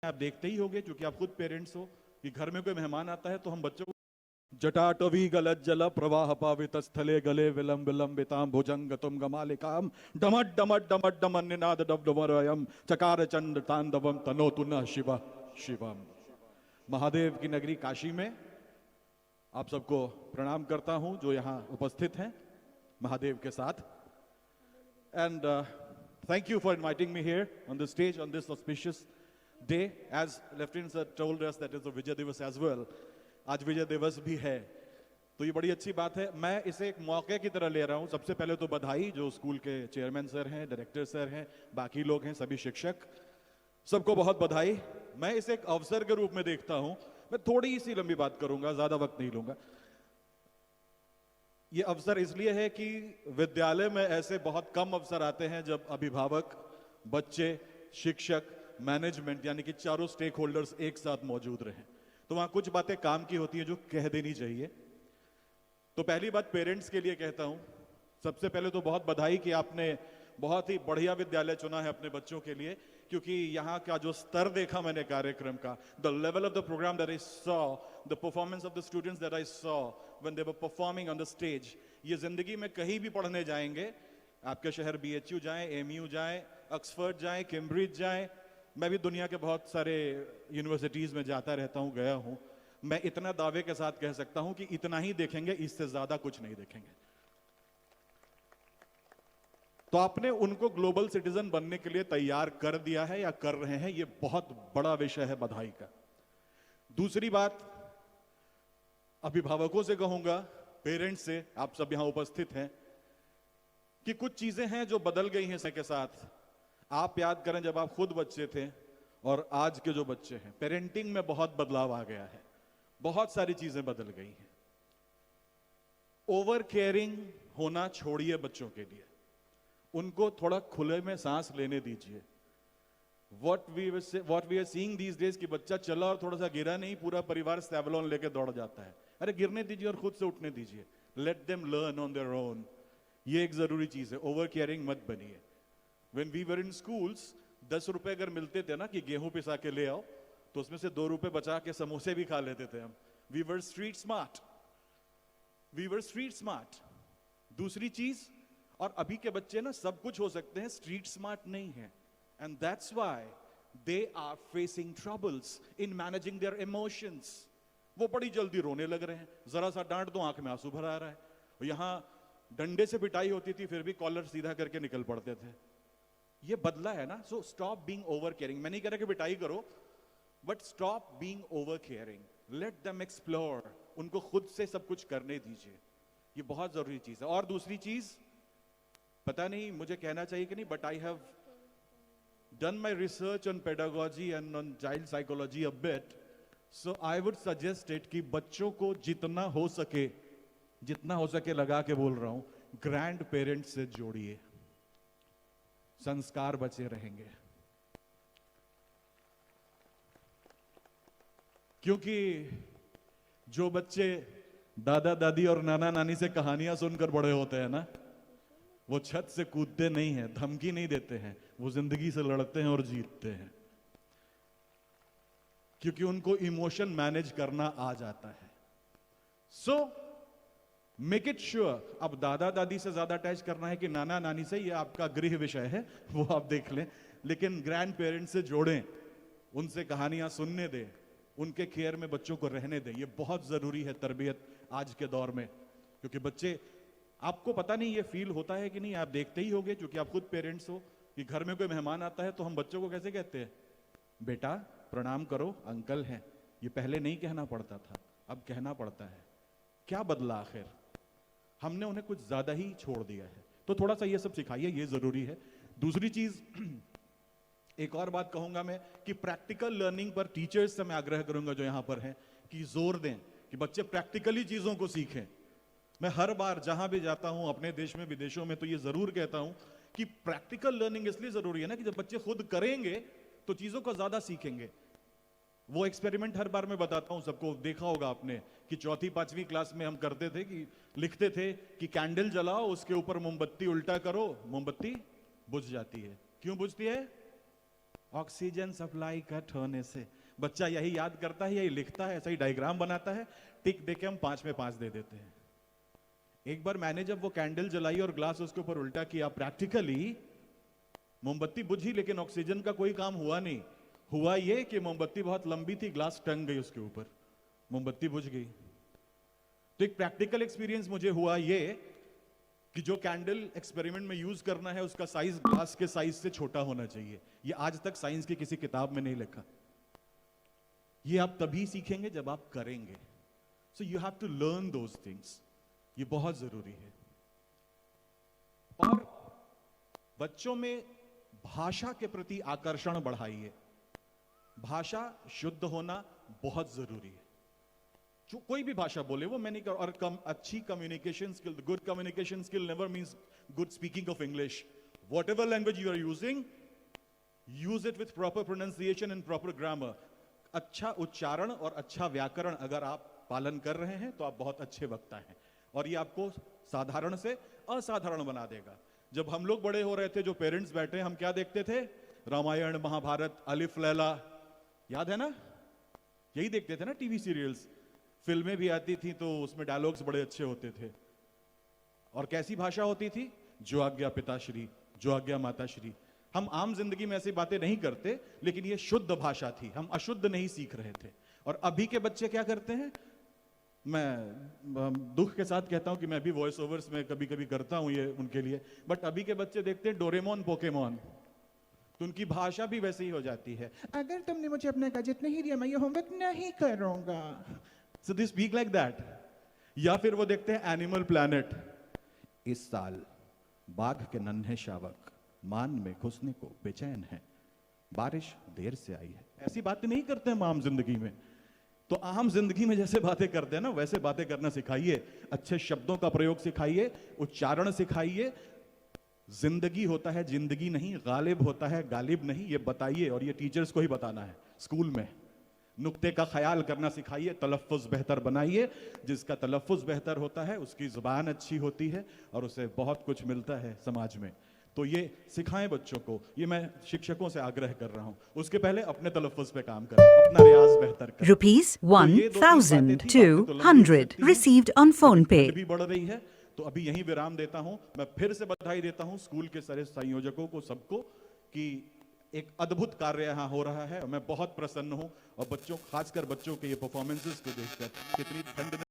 आप देखते ही होंगे क्योंकि आप खुद पेरेंट्स हो कि घर में कोई मेहमान आता है तो हम बच्चों को जटाटवी गलज्जल प्रवाह पावित स्थले गले विलंब विलंबिताम भुजंग तुम गमालिकाम डमट डमट डमट डमन निनाद डमरयम चकार चंड तांडवम तनोतु न शिव शिवम। महादेव की नगरी काशी में आप सबको प्रणाम करता हूं जो यहां उपस्थित हैं महादेव के साथ। And thank you for inviting me here on the stage on this auspicious day. As Lieutenant Sir told us that is a Vijay Diwas as well. आज विजय दिवस भी है तो ये बड़ी अच्छी बात है। मैं इसे एक मौके की तरह ले रहा हूं। सबसे पहले तो बधाई जो स्कूल के चेयरमैन सर हैं, डायरेक्टर सर हैं, बाकी लोग हैं, सभी शिक्षक, सबको बहुत बधाई। मैं इसे एक अवसर के रूप में देखता हूं। मैं थोड़ी सी लंबी बात करूंगा, ज्यादा वक्त नहीं लूंगा। ये अवसर इसलिए है कि विद्यालय में ऐसे बहुत कम अवसर आते हैं जब अभिभावक, बच्चे, शिक्षक, मैनेजमेंट यानी कि चारों स्टेक होल्डर्स एक साथ मौजूद रहें। तो वहां कुछ बातें काम की होती हैं जो कह देनी चाहिए। तो पहली बात पेरेंट्स के लिए कहता हूं, सबसे पहले तो बहुत बधाई कि आपने बहुत ही बढ़िया विद्यालय चुना है अपने बच्चों के लिए, क्योंकि यहाँ का जो स्तर देखा मैंने कार्यक्रम का, the level of the programme that I saw, the performance of the students that I saw when they were performing on the stage, ये जिंदगी में कहीं भी पढ़ने जाएंगे, आपके शहर BHU जाएं, MU जाएं, ऑक्सफोर्ड जाएं, कैम्ब्रिज जाएं, मैं भी दुनिया के बहुत सारे यूनिवर्सिटीज में जाता रहता हूं, गया हूं, मैं इतना दावे के साथ कह सकता हूं कि इतना ही देखेंगे, इससे ज्यादा कुछ नहीं देखेंगे। तो आपने उनको ग्लोबल सिटीजन बनने के लिए तैयार कर दिया है या कर रहे हैं, ये बहुत बड़ा विषय है बधाई का। दूसरी बात अभिभावकों से कहूंगा, पेरेंट्स से, आप सब यहां उपस्थित हैं, कि कुछ चीजें हैं जो बदल गई हैं समय के साथ। आप याद करें जब आप खुद बच्चे थे और आज के जो बच्चे हैं, पेरेंटिंग में बहुत बदलाव आ गया है, बहुत सारी चीजें बदल गई हैं। ओवर केयरिंग होना छोड़िए बच्चों के लिए, उनको थोड़ा खुले में सांस लेने दीजिए। What we are seeing these days कि बच्चा चला और थोड़ा सा गिरा नहीं, पूरा परिवार सेवलॉन लेके दौड़ जाता है। अरे गिरने दीजिए और खुद से उठने दीजिए। Let them learn on their own। ये एक जरूरी चीज है, ओवर केयरिंग मत बनिए। When we were in schools, 10 रुपए अगर मिलते थे ना कि गेहूं पिसा के ले आओ, तो उसमें से 2 रुपए बचा के समोसे भी खा लेते थे हम। We were street smart। We were street smart। दूसरी चीज, और अभी के बच्चे ना सब कुछ हो सकते हैं, स्ट्रीट स्मार्ट नहीं है। And that's why they are facing troubles in managing their emotions. वो बड़ी जल्दी रोने लग रहे हैं, जरा सा डांट दो आंख में आंसू भर आ रहा है। यहां डंडे से पिटाई होती थी फिर भी कॉलर सीधा करके निकल पड़ते थे। ये बदला है ना। So stop being over caring. मैं नहीं कह रहा कि पिटाई करो, but stop being over caring. Let them explore. उनको खुद से सब कुछ करने दीजिए, ये बहुत जरूरी चीज है। और दूसरी चीज, पता नहीं मुझे कहना चाहिए कि नहीं, but I have done my research on pedagogy and on child psychology a bit, so I would suggest it कि बच्चों को जितना हो सके लगा के बोल रहा हूं, ग्रैंड पेरेंट्स से जोड़िए, संस्कार बचे रहेंगे। क्योंकि जो बच्चे दादा दादी और नाना नानी से कहानियां सुनकर बड़े होते हैं ना, वो छत से कूदते नहीं हैं, धमकी नहीं देते हैं, वो जिंदगी से लड़ते हैं और जीतते हैं, क्योंकि उनको इमोशन मैनेज करना आ जाता है। So make it sure. अब दादा दादी से ज्यादा अटैच करना है कि नाना नानी से, ये आपका गृह विषय है, वो आप देख लें, लेकिन ग्रैंड पेरेंट्स से जोड़ें, उनसे कहानियां सुनने दें, उनके केयर में बच्चों को रहने दें। ये बहुत जरूरी है तरबियत आज के दौर में, क्योंकि बच्चे, आपको पता नहीं ये फील होता है कि नहीं, आप देखते ही होंगे क्योंकि आप खुद पेरेंट्स हो, कि घर में कोई मेहमान आता है तो हम बच्चों को कैसे कहते हैं, बेटा प्रणाम करो, अंकल हैं। ये पहले नहीं कहना पड़ता था, अब कहना पड़ता है। क्या बदला आखिर? हमने उन्हें कुछ ज्यादा ही छोड़ दिया है। तो थोड़ा सा ये सब सिखाइए, ये जरूरी है। दूसरी चीज, एक और बात कहूंगा मैं कि प्रैक्टिकल लर्निंग पर टीचर्स से मैं आग्रह करूंगा जो यहां पर हैं कि जोर दें कि बच्चे प्रैक्टिकली चीजों को सीखें। मैं हर बार जहां भी जाता हूं, अपने देश में विदेशों में, तो ये जरूर कहता हूं कि प्रैक्टिकल लर्निंग इसलिए जरूरी है ना कि जब बच्चे खुद करेंगे तो चीजों को ज्यादा सीखेंगे। वो एक्सपेरिमेंट हर बार मैं बताता हूं, सबको देखा होगा आपने कि चौथी पांचवी क्लास में हम करते थे कि लिखते थे कि कैंडल जलाओ, उसके ऊपर मोमबत्ती उल्टा करो, मोमबत्ती बुझ जाती है। क्यों बुझती है? ऑक्सीजन सप्लाई कट होने से बच्चा यही याद करता है, यही लिखता है, ऐसा ही डायग्राम बनाता है, टिक दे के हम 5 में 5 दे देते हैं। एक बार मैंने जब वो कैंडल जलाई और ग्लास उसके ऊपर उल्टा किया, प्रैक्टिकली मोमबत्ती बुझी लेकिन ऑक्सीजन का कोई काम हुआ नहीं। हुआ ये कि मोमबत्ती बहुत लंबी थी, ग्लास टंग गई उसके ऊपर, मोमबत्ती बुझ गई। तो एक प्रैक्टिकल एक्सपीरियंस मुझे हुआ ये कि जो कैंडल एक्सपेरिमेंट में यूज करना है उसका साइज ग्लास के साइज से छोटा होना चाहिए। ये आज तक साइंस की किसी किताब में नहीं लिखा। ये आप तभी सीखेंगे जब आप करेंगे। So you have to learn those things. ये बहुत जरूरी है। और बच्चों में भाषा के प्रति आकर्षण बढ़ाइए। भाषा शुद्ध होना बहुत जरूरी है। जो कोई भी भाषा बोले वो मैं नहीं कर, और अच्छी communication skill, good communication skill never means good speaking of English. Whatever language you are using, use it with proper pronunciation and proper grammar. अच्छा उच्चारण और अच्छा व्याकरण अगर आप पालन कर रहे हैं तो आप बहुत अच्छे वक्ता हैं, और ये आपको साधारण से असाधारण बना देगा। जब हम लोग बड़े हो रहे थे, जो पेरेंट्स बैठे, हम क्या देखते थे? रामायण, महाभारत, अलिफ लैला, याद है ना? यही देखते थे ना टीवी सीरियल्स। फिल्में भी आती थी तो उसमें डायलॉग्स बड़े अच्छे होते थे। और कैसी भाषा होती थी? जो आज्ञा पिताश्री, जो आज्ञा माताश्री। हम आम जिंदगी में ऐसी बातें नहीं करते, लेकिन ये शुद्ध भाषा थी, हम अशुद्ध नहीं सीख रहे थे। और अभी के बच्चे क्या करते हैं? मैं दुख के साथ कहता हूं कि मैं भी वॉइस ओवर्स में कभी कभी करता हूं ये उनके लिए, बट अभी के बच्चे देखते हैं डोरेमोन, पोकेमोन, तो उनकी भाषा भी वैसे ही हो जाती है। अगर तुमने मुझे अपना गैजेट नहीं दिया मैं ये होमवर्क नहीं करूंगा। सो दे स्पीक लाइक दैट। या फिर वो देखते हैं एनिमल प्लैनेट, इस साल बाघ के नन्हे शावक मान में घुसने को बेचैन है, बारिश देर से आई है। ऐसी बातें नहीं करते हम आम जिंदगी में। तो आम जिंदगी में जैसे बातें करते हैं ना, वैसे बातें करना सिखाइए। अच्छे शब्दों का प्रयोग सिखाइए, उच्चारण सिखाइए। जिंदगी होता है जिंदगी नहीं, गालिब होता है गालिब नहीं, ये बताइए। और ये टीचर्स को ही बताना है स्कूल में। नुक्ते का ख्याल करना सिखाइए, तलफ़्फ़ुज़ बेहतर बनाइए। जिसका तलफ़्फ़ुज़ बेहतर होता है उसकी जुबान अच्छी होती है और उसे बहुत कुछ मिलता है समाज में। तो ये सिखाएं बच्चों को, ये मैं शिक्षकों से आग्रह कर रहा हूं। उसके पहले अपने तलफ़्फ़ुज़ पे काम करें, अपना रियाज बेहतर करें। ₹1,200 received on PhonePe. भी बढ़ रही है, तो अभी यहीं विराम देता हूं। मैं फिर से बधाई देता हूं स्कूल के सारे संयोजकों को, सबको, कि एक अद्भुत कार्य यहाँ हो रहा है। मैं बहुत प्रसन्न हूं, और बच्चों, खासकर बच्चों के ये परफॉर्मेंसेस को देखकर कितनी ठंड